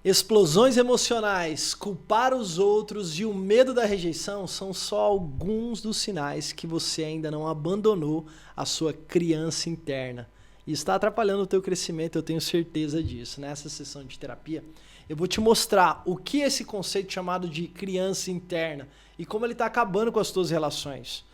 Explosões emocionais, culpar os outros e o medo da rejeição são só alguns dos sinais que você ainda não abandonou a sua criança interna. E está atrapalhando o teu crescimento, eu tenho certeza disso. Nessa sessão de terapia, eu vou te mostrar o que é esse conceito chamado de criança interna e como ele está acabando com as tuas relações.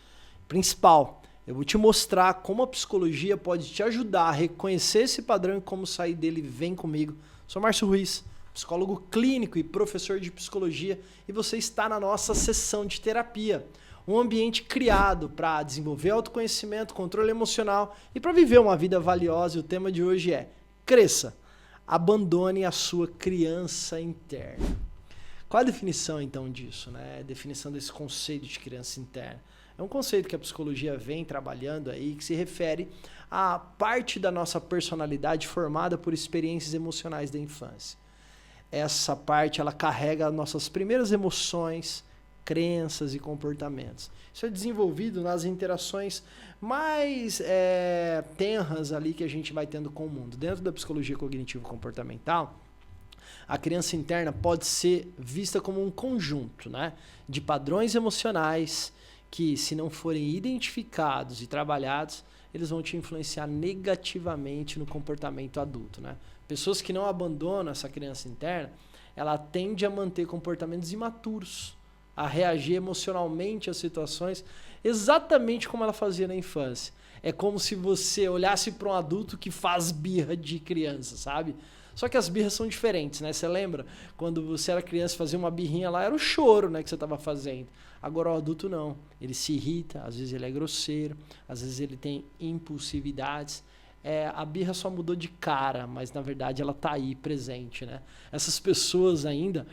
Principal, eu vou te mostrar como a psicologia pode te ajudar a reconhecer esse padrão e como sair dele. Vem comigo. Sou Márcio Ruiz, psicólogo clínico e professor de psicologia, e você está na nossa sessão de terapia. Um ambiente criado para desenvolver autoconhecimento, controle emocional e para viver uma vida valiosa. E o tema de hoje é: cresça, abandone a sua criança interna. Qual a definição então disso, né? A definição desse conceito de criança interna. É um conceito que a psicologia vem trabalhando aí, que se refere à parte da nossa personalidade formada por experiências emocionais da infância. Essa parte ela carrega nossas primeiras emoções, crenças e comportamentos. Isso é desenvolvido nas interações mais tenras ali que a gente vai tendo com o mundo. Dentro da psicologia cognitivo-comportamental, a criança interna pode ser vista como um conjunto, né, de padrões emocionais que, se não forem identificados e trabalhados, eles vão te influenciar negativamente no comportamento adulto, né? Pessoas que não abandonam essa criança interna, ela tende a manter comportamentos imaturos, a reagir emocionalmente às situações exatamente como ela fazia na infância. É como se você olhasse para um adulto que faz birra de criança, sabe? Só que as birras são diferentes, né? Você lembra? Quando você era criança, fazia uma birrinha lá, era o choro, né, que você estava fazendo. Agora o adulto não. Ele se irrita, às vezes ele é grosseiro, às vezes ele tem impulsividades. A birra só mudou de cara, mas na verdade ela está aí presente, né? Essas pessoas ainda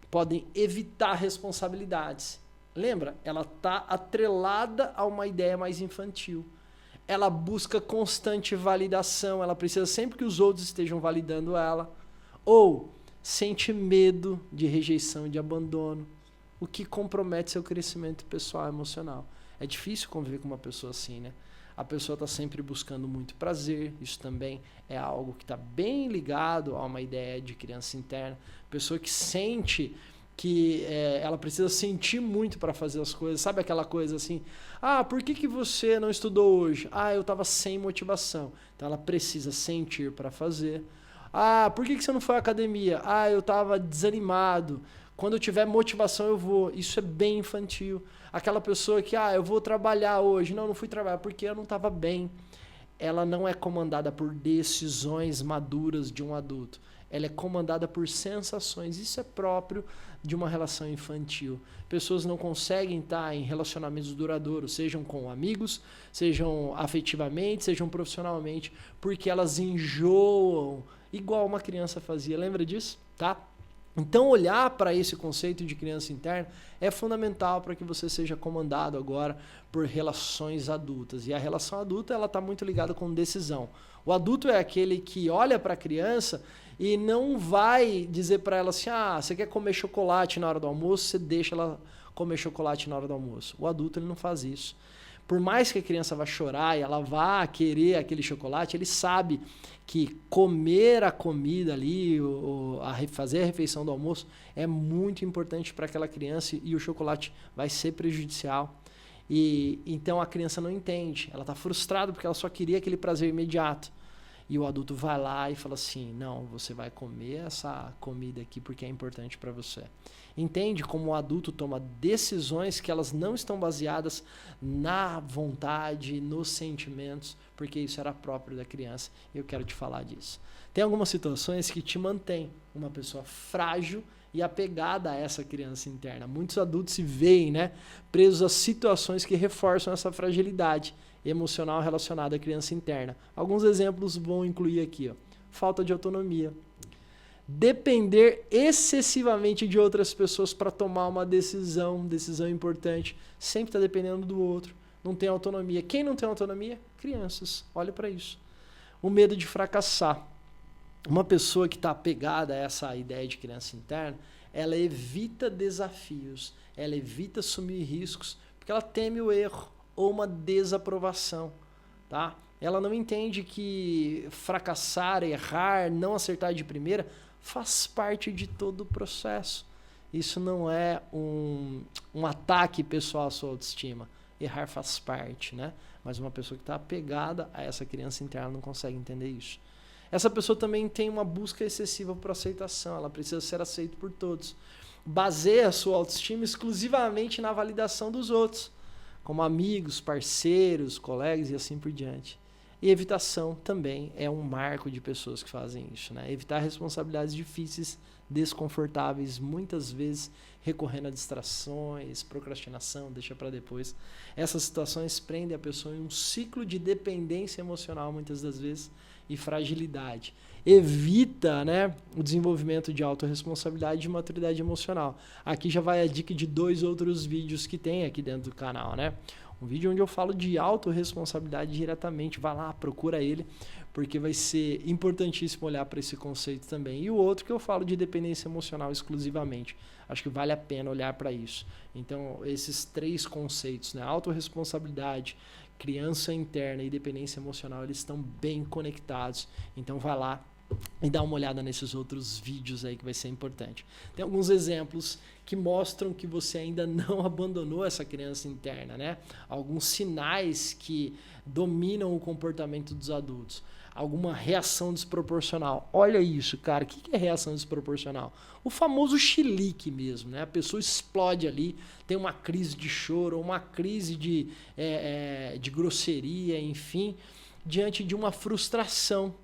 podem evitar responsabilidades. Lembra? Ela está atrelada a uma ideia mais infantil. Ela busca constante validação, ela precisa sempre que os outros estejam validando ela. Ou sente medo de rejeição e de abandono, o que compromete seu crescimento pessoal e emocional. É difícil conviver com uma pessoa assim, né? A pessoa está sempre buscando muito prazer, isso também é algo que está bem ligado a uma ideia de criança interna. Pessoa que sente que ela precisa sentir muito para fazer as coisas. Sabe aquela coisa assim, por que você não estudou hoje? Eu estava sem motivação. Então ela precisa sentir para fazer. Por que você não foi à academia? Eu estava desanimado. Quando eu tiver motivação eu vou. Isso é bem infantil. Aquela pessoa que, eu vou trabalhar hoje. Não fui trabalhar porque eu não estava bem. Ela não é comandada por decisões maduras de um adulto. Ela é comandada por sensações. Isso é próprio de uma relação infantil. Pessoas não conseguem estar em relacionamentos duradouros, sejam com amigos, sejam afetivamente, sejam profissionalmente, porque elas enjoam, igual uma criança fazia. Lembra disso? Tá? Então, olhar para esse conceito de criança interna é fundamental para que você seja comandado agora por relações adultas. E a relação adulta ela está muito ligada com decisão. O adulto é aquele que olha para a criança e não vai dizer para ela assim, você quer comer chocolate na hora do almoço, você deixa ela comer chocolate na hora do almoço. O adulto ele não faz isso. Por mais que a criança vá chorar e ela vá querer aquele chocolate, ele sabe que comer a comida ali, fazer a refeição do almoço, é muito importante para aquela criança e o chocolate vai ser prejudicial. E então a criança não entende, ela está frustrada porque ela só queria aquele prazer imediato. E o adulto vai lá e fala assim, não, você vai comer essa comida aqui porque é importante para você. Entende como o adulto toma decisões que elas não estão baseadas na vontade, nos sentimentos, porque isso era próprio da criança e eu quero te falar disso. Tem algumas situações que te mantêm uma pessoa frágil e apegada a essa criança interna. Muitos adultos se veem, né, presos a situações que reforçam essa fragilidade emocional relacionada à criança interna. Alguns exemplos vão incluir aqui, falta de autonomia, depender excessivamente de outras pessoas para tomar uma decisão importante, sempre está dependendo do outro, não tem autonomia. Quem não tem autonomia? Crianças, olha para isso. O medo de fracassar. Uma pessoa que está apegada a essa ideia de criança interna, ela evita desafios, ela evita assumir riscos, porque ela teme o erro ou uma desaprovação, tá? Ela não entende que fracassar, errar, não acertar de primeira faz parte de todo o processo. Isso não é um ataque pessoal à sua autoestima. Errar faz parte, né? Mas uma pessoa que está apegada a essa criança interna não consegue entender isso. Essa pessoa também tem uma busca excessiva por aceitação. Ela precisa ser aceita por todos. Baseia a sua autoestima exclusivamente na validação dos outros, como amigos, parceiros, colegas e assim por diante. E evitação também é um marco de pessoas que fazem isso, né? Evitar responsabilidades difíceis, desconfortáveis, muitas vezes recorrendo a distrações, procrastinação, deixa para depois. Essas situações prendem a pessoa em um ciclo de dependência emocional, muitas das vezes, e fragilidade. Evita, né, o desenvolvimento de autorresponsabilidade e de maturidade emocional. Aqui já vai a dica de 2 outros vídeos que tem aqui dentro do canal, né? Um vídeo onde eu falo de autorresponsabilidade diretamente. Vai lá, procura ele, porque vai ser importantíssimo olhar para esse conceito também. E o outro que eu falo de dependência emocional exclusivamente. Acho que vale a pena olhar para isso. Então, esses 3 conceitos, né? Autorresponsabilidade, criança interna e dependência emocional, eles estão bem conectados. Então, vai lá e dá uma olhada nesses outros vídeos aí que vai ser importante. Tem alguns exemplos que mostram que você ainda não abandonou essa criança interna, né? Alguns sinais que dominam o comportamento dos adultos. Alguma reação desproporcional. Olha isso, cara. O que é reação desproporcional? O famoso chilique mesmo, né? A pessoa explode ali, tem uma crise de choro, uma crise de grosseria, enfim, diante de uma frustração.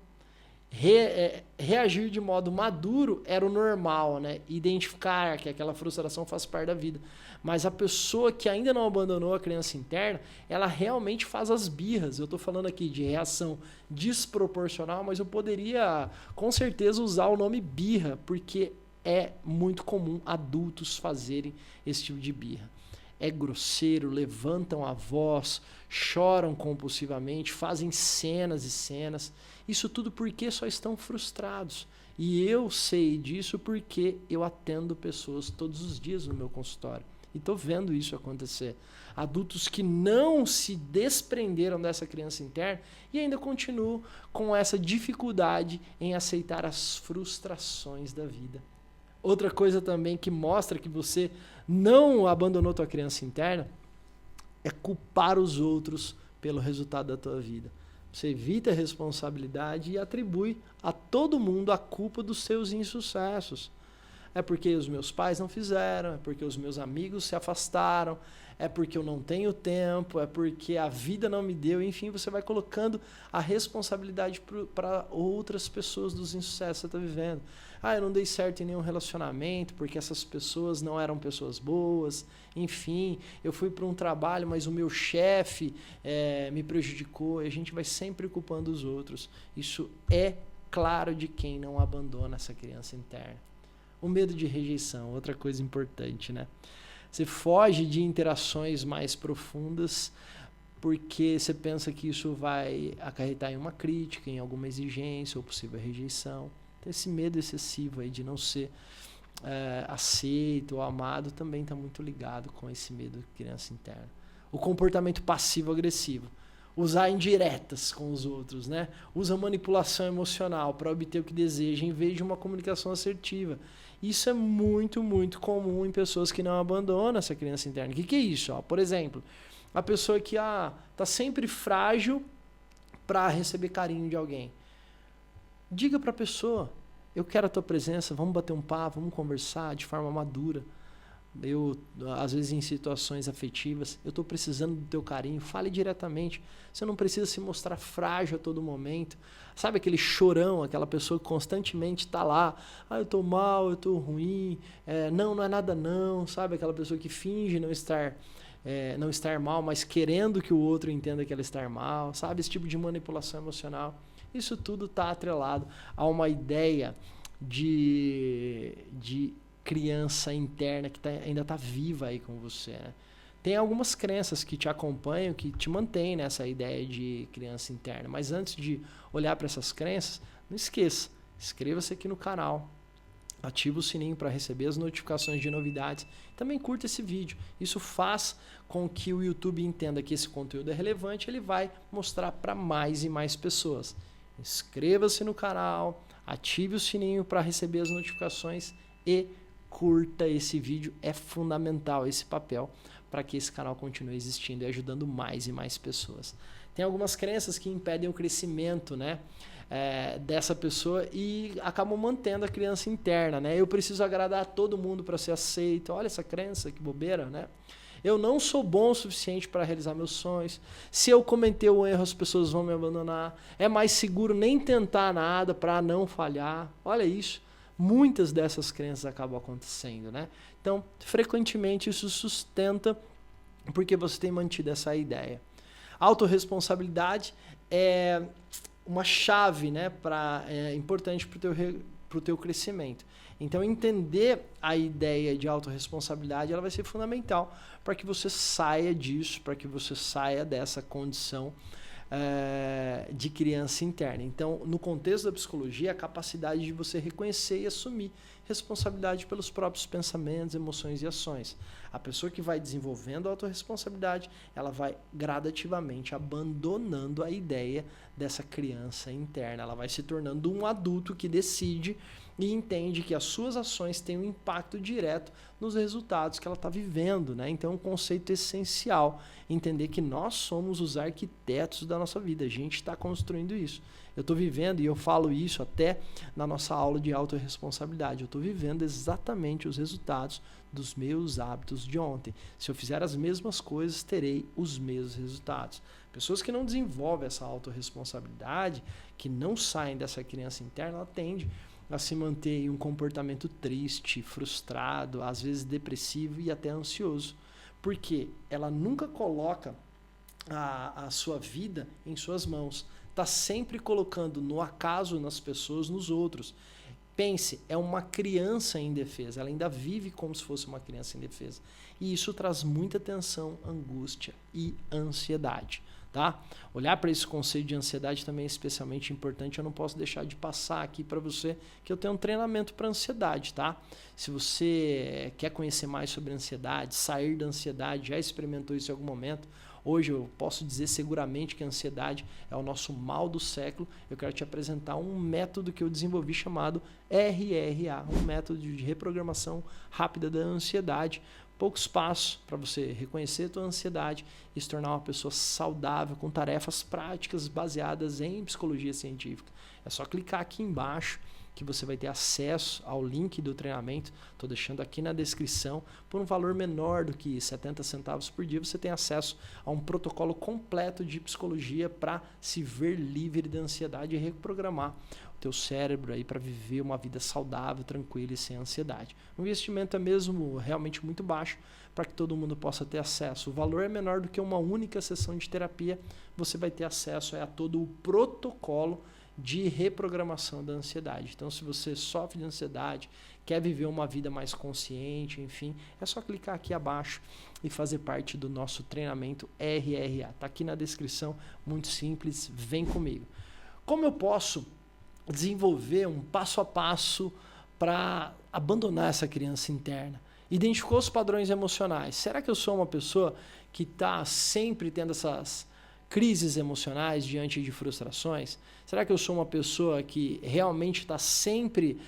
Reagir de modo maduro era o normal, né? Identificar que aquela frustração faz parte da vida. Mas a pessoa que ainda não abandonou a criança interna, ela realmente faz as birras. Eu estou falando aqui de reação desproporcional, mas eu poderia com certeza usar o nome birra, porque é muito comum adultos fazerem esse tipo de birra. É grosseiro, levantam a voz, choram compulsivamente, fazem cenas e cenas. Isso tudo porque só estão frustrados. E eu sei disso porque eu atendo pessoas todos os dias no meu consultório. E estou vendo isso acontecer. Adultos que não se desprenderam dessa criança interna e ainda continuam com essa dificuldade em aceitar as frustrações da vida. Outra coisa também que mostra que você não abandonou tua criança interna é culpar os outros pelo resultado da tua vida. Você evita a responsabilidade e atribui a todo mundo a culpa dos seus insucessos. É porque os meus pais não fizeram, é porque os meus amigos se afastaram, é porque eu não tenho tempo, é porque a vida não me deu. Enfim, você vai colocando a responsabilidade para outras pessoas dos insucessos que você está vivendo. Ah, eu não dei certo em nenhum relacionamento porque essas pessoas não eram pessoas boas. Enfim, eu fui para um trabalho, mas o meu chefe me prejudicou. E a gente vai sempre culpando os outros. Isso é claro de quem não abandona essa criança interna. O medo de rejeição, outra coisa importante, né? Você foge de interações mais profundas porque você pensa que isso vai acarretar em uma crítica, em alguma exigência ou possível rejeição. Então, esse medo excessivo aí de não ser aceito ou amado também está muito ligado com esse medo de criança interna. O comportamento passivo-agressivo. Usar indiretas com os outros, né? Usa manipulação emocional para obter o que deseja em vez de uma comunicação assertiva. Isso é muito, muito comum em pessoas que não abandonam essa criança interna. O que é isso? Por exemplo, a pessoa que está sempre frágil para receber carinho de alguém. Diga para a pessoa, eu quero a tua presença, vamos bater um papo, vamos conversar de forma madura. Eu, às vezes em situações afetivas, eu estou precisando do teu carinho, fale diretamente. Você não precisa se mostrar frágil a todo momento. Sabe aquele chorão, aquela pessoa que constantemente está lá, eu estou mal, eu estou ruim, não é nada não, sabe? Aquela pessoa que finge não estar mal, mas querendo que o outro entenda que ela está mal, sabe? Esse tipo de manipulação emocional. Isso tudo está atrelado a uma ideia de criança interna que ainda está viva aí com você, né? Tem algumas crenças que te acompanham, que te mantêm nessa ideia de criança interna. Mas antes de olhar para essas crenças, não esqueça, inscreva-se aqui no canal, ativa o sininho para receber as notificações de novidades. Também curta esse vídeo. Isso faz com que o YouTube entenda que esse conteúdo é relevante, ele vai mostrar para mais e mais pessoas. Inscreva-se no canal, ative o sininho para receber as notificações e curta esse vídeo. É fundamental esse papel para que esse canal continue existindo e ajudando mais e mais pessoas. Tem algumas crenças que impedem o crescimento, né, dessa pessoa e acabam mantendo a criança interna, né? Eu preciso agradar a todo mundo para ser aceito. Olha essa crença, que bobeira, né? Eu não sou bom o suficiente para realizar meus sonhos. Se eu cometer um erro, as pessoas vão me abandonar. É mais seguro nem tentar nada para não falhar. Olha isso. Muitas dessas crenças acabam acontecendo, né? Então, frequentemente isso sustenta porque você tem mantido essa ideia. Autorresponsabilidade é uma chave, né, importante para o teu crescimento. Então, entender a ideia de autorresponsabilidade, ela vai ser fundamental para que você saia disso, para que você saia dessa condição de criança interna. Então, no contexto da psicologia, a capacidade de você reconhecer e assumir responsabilidade pelos próprios pensamentos, emoções e ações. A pessoa que vai desenvolvendo a autorresponsabilidade, ela vai gradativamente abandonando a ideia dessa criança interna. Ela vai se tornando um adulto que decide e entende que as suas ações têm um impacto direto nos resultados que ela está vivendo, né? Então é um conceito essencial entender que nós somos os arquitetos da nossa vida, a gente está construindo isso. Eu estou vivendo, e eu falo isso até na nossa aula de autorresponsabilidade, eu estou vivendo exatamente os resultados dos meus hábitos de ontem. Se eu fizer as mesmas coisas, terei os mesmos resultados. Pessoas que não desenvolvem essa autorresponsabilidade, que não saem dessa criança interna, ela tende a se manter em um comportamento triste, frustrado, às vezes depressivo e até ansioso. Porque ela nunca coloca a sua vida em suas mãos. Está sempre colocando no acaso, nas pessoas, nos outros. Pense, é uma criança indefesa. Ela ainda vive como se fosse uma criança indefesa. E isso traz muita tensão, angústia e ansiedade. Tá? Olhar para esse conceito de ansiedade também é especialmente importante. Eu não posso deixar de passar aqui para você que eu tenho um treinamento para ansiedade, tá? Se você quer conhecer mais sobre ansiedade, sair da ansiedade, já experimentou isso em algum momento, hoje eu posso dizer seguramente que a ansiedade é o nosso mal do século. Eu quero te apresentar um método que eu desenvolvi chamado RRA, um método de reprogramação rápida da ansiedade. Poucos passos para você reconhecer a tua ansiedade e se tornar uma pessoa saudável com tarefas práticas baseadas em psicologia científica. É só clicar aqui embaixo que você vai ter acesso ao link do treinamento. Estou deixando aqui na descrição. Por um valor menor do que 70 centavos por dia, você tem acesso a um protocolo completo de psicologia para se ver livre da ansiedade e reprogramar o teu cérebro aí para viver uma vida saudável, tranquila e sem ansiedade. O investimento é mesmo realmente muito baixo para que todo mundo possa ter acesso. O valor é menor do que uma única sessão de terapia. Você vai ter acesso a todo o protocolo de reprogramação da ansiedade. Então, se você sofre de ansiedade, quer viver uma vida mais consciente, enfim, é só clicar aqui abaixo e fazer parte do nosso treinamento RRA. Está aqui na descrição, muito simples, vem comigo. Como eu posso desenvolver um passo a passo para abandonar essa criança interna? Identificou os padrões emocionais. Será que eu sou uma pessoa que está sempre tendo essas crises emocionais diante de frustrações? Será que eu sou uma pessoa que realmente está sempre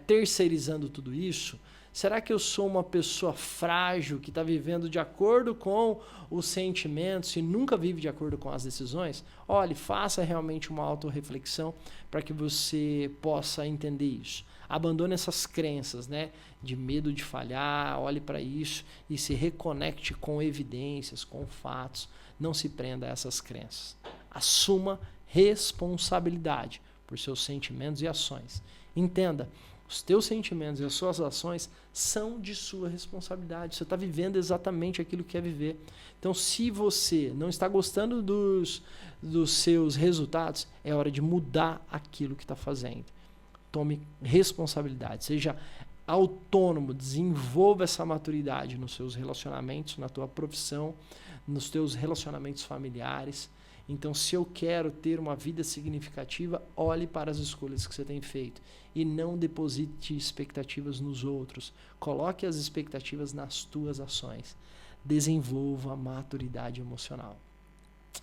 terceirizando tudo isso? Será que eu sou uma pessoa frágil que está vivendo de acordo com os sentimentos e nunca vive de acordo com as decisões? Olhe, faça realmente uma autorreflexão para que você possa entender isso. Abandone essas crenças, né, de medo de falhar, olhe para isso e se reconecte com evidências, com fatos. Não se prenda a essas crenças. Assuma responsabilidade por seus sentimentos e ações. Entenda, os teus sentimentos e as suas ações são de sua responsabilidade. Você está vivendo exatamente aquilo que quer viver. Então, se você não está gostando dos seus resultados, é hora de mudar aquilo que está fazendo. Tome responsabilidade. Seja autônomo, desenvolva essa maturidade nos seus relacionamentos, na tua profissão, nos teus relacionamentos familiares. Então, se eu quero ter uma vida significativa, olhe para as escolhas que você tem feito e não deposite expectativas nos outros. Coloque as expectativas nas tuas ações. Desenvolva a maturidade emocional.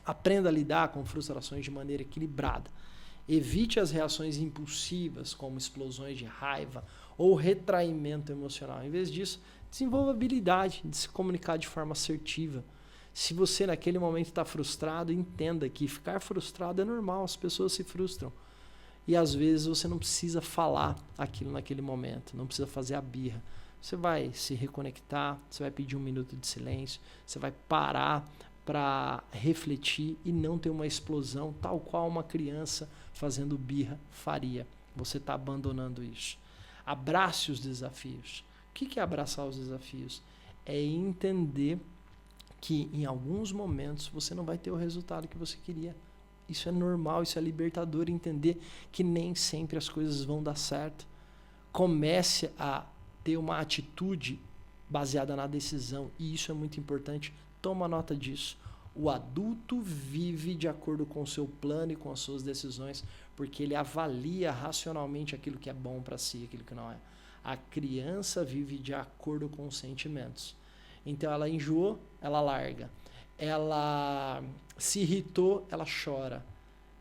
Aprenda a lidar com frustrações de maneira equilibrada. Evite as reações impulsivas, como explosões de raiva ou retraimento emocional. Em vez disso, desenvolva a habilidade de se comunicar de forma assertiva. Se você naquele momento está frustrado, entenda que ficar frustrado é normal, as pessoas se frustram. E às vezes você não precisa falar aquilo naquele momento, não precisa fazer a birra. Você vai se reconectar, você vai pedir 1 minuto de silêncio, você vai parar para refletir e não ter uma explosão tal qual uma criança fazendo birra faria. Você está abandonando isso. Abrace os desafios. O que é abraçar os desafios? É entender que em alguns momentos você não vai ter o resultado que você queria. Isso é normal, isso é libertador, entender que nem sempre as coisas vão dar certo. Comece a ter uma atitude baseada na decisão, e isso é muito importante. Toma nota disso. O adulto vive de acordo com o seu plano e com as suas decisões, porque ele avalia racionalmente aquilo que é bom para si e aquilo que não é. A criança vive de acordo com os sentimentos. Então ela enjoou, ela larga. Ela se irritou, ela chora.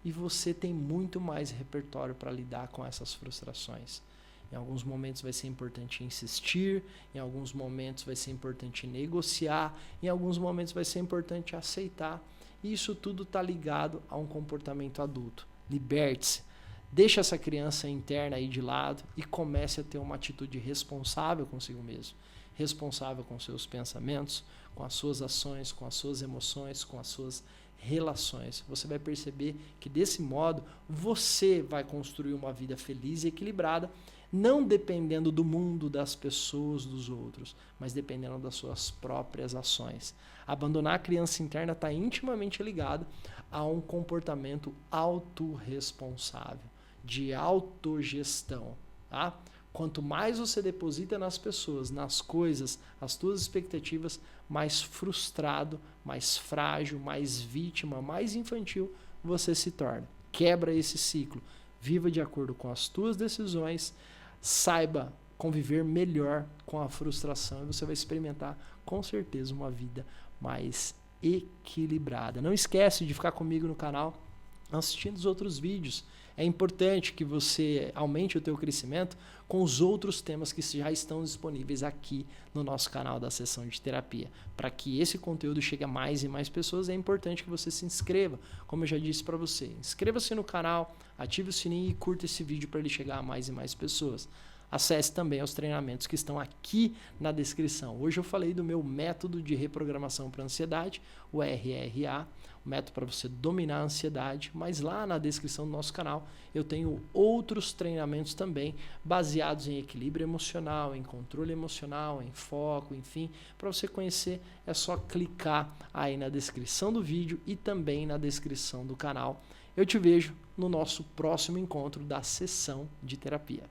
E você tem muito mais repertório para lidar com essas frustrações. Em alguns momentos vai ser importante insistir, em alguns momentos vai ser importante negociar, em alguns momentos vai ser importante aceitar. E isso tudo está ligado a um comportamento adulto. Liberte-se. Deixe essa criança interna aí de lado e comece a ter uma atitude responsável consigo mesmo. Responsável com seus pensamentos, com as suas ações, com as suas emoções, com as suas relações. Você vai perceber que desse modo você vai construir uma vida feliz e equilibrada, não dependendo do mundo, das pessoas, dos outros, mas dependendo das suas próprias ações. Abandonar a criança interna está intimamente ligado a um comportamento autorresponsável, de autogestão, tá? Quanto mais você deposita nas pessoas, nas coisas, as suas expectativas, mais frustrado, mais frágil, mais vítima, mais infantil você se torna. Quebra esse ciclo. Viva de acordo com as tuas decisões, saiba conviver melhor com a frustração e você vai experimentar com certeza uma vida mais equilibrada. Não esquece de ficar comigo no canal assistindo os outros vídeos. É importante que você aumente o teu crescimento com os outros temas que já estão disponíveis aqui no nosso canal da Sessão de Terapia. Para que esse conteúdo chegue a mais e mais pessoas, é importante que você se inscreva, como eu já disse para você. Inscreva-se no canal, ative o sininho e curta esse vídeo para ele chegar a mais e mais pessoas. Acesse também os treinamentos que estão aqui na descrição. Hoje eu falei do meu método de reprogramação para ansiedade, o RRA, o método para você dominar a ansiedade, mas lá na descrição do nosso canal eu tenho outros treinamentos também baseados em equilíbrio emocional, em controle emocional, em foco, enfim. Para você conhecer é só clicar aí na descrição do vídeo e também na descrição do canal. Eu te vejo no nosso próximo encontro da Sessão de Terapia.